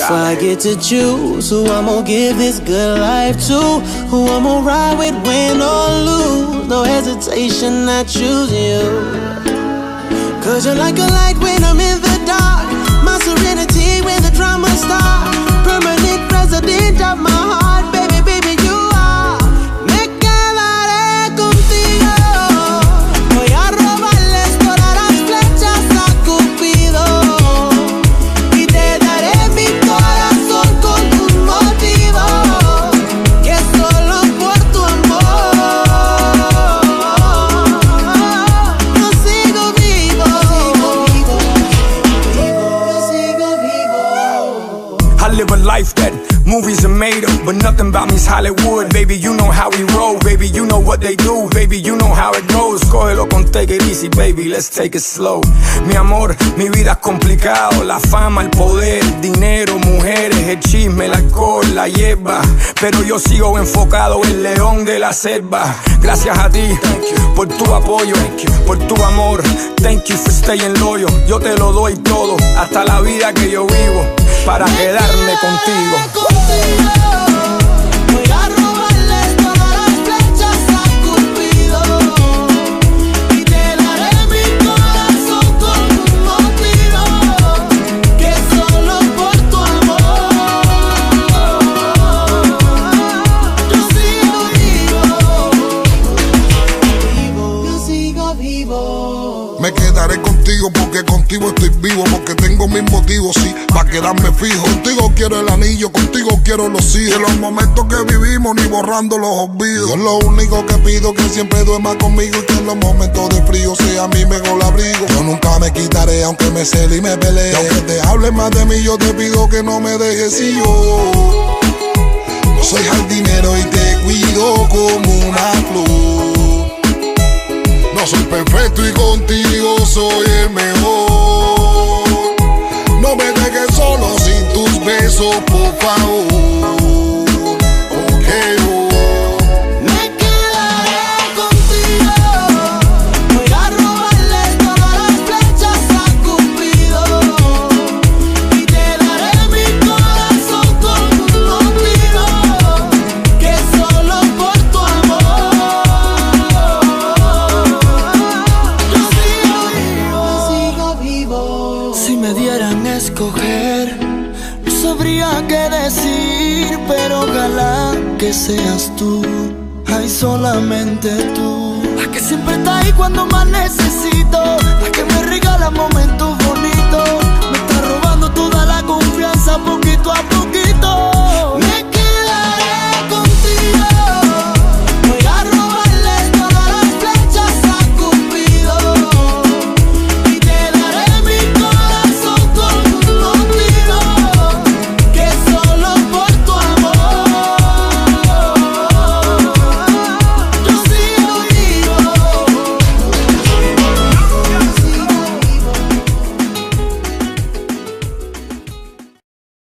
If I get to choose who I'm gonna give this good life to, who I'm gonna ride with, win or lose, no hesitation, I choose you. Cause you're like a light when I'm in the dark, my serenity when the drama starts, permanent resident of my heart, baby, baby, you are. Me quedaré contigo, voy a robarles todas las flechas a Cupido, y te daré mi corazón con un motivo, que solo por tu amor yo sigo vivo, yo sigo vivo. I live a life that movies are made of, but nothing about me's Hollywood. Baby, you know how we roll. Baby, you know what they do. Baby, you know how it goes. Cógelo con take it easy, baby, let's take it slow. Mi amor, mi vida es complicado. La fama, el poder, el dinero, mujeres, el chisme, el alcohol, la hierba. Pero yo sigo enfocado, el león de la selva. Gracias a ti, por tu apoyo, por tu amor. Thank you for staying loyal. Yo te lo doy todo, hasta la vida que yo vivo, para quedarme contigo. Voy a robarles todas las flechas a Cupido, y te daré mi corazón con un motivo, que solo por tu amor yo sigo vivo, yo sigo vivo. Me quedaré contigo porque contigo estoy vivo, porque tengo mis motivos, sí, para quedarme fijo. Contigo quiero el anillo, contigo quiero los hijos. De los momentos que vivimos ni borrando los olvidos. Yo lo único que pido que siempre duerma conmigo, y que en los momentos de frío sea mi mejor abrigo. Yo nunca me quitaré aunque me cele y me pelee, y aunque te hables más de mí yo te pido que no me dejes. Si yo no soy jardinero y te cuido como una flor, no soy perfecto y contigo soy el mejor. No me dejes solo sin tus besos, por favor, porque yo me quedaré contigo. Voy a robarles todas las flechas a Cupido, y te daré mi corazón con un motivo, que solo por tu amor yo sigo vivo. Si me dieran a escoger, no sabría qué decir, pero ojalá que seas tú, ay, solamente tú, la que siempre está ahí cuando más necesito, la que me regala momentos bonitos, me está robando toda la confianza porque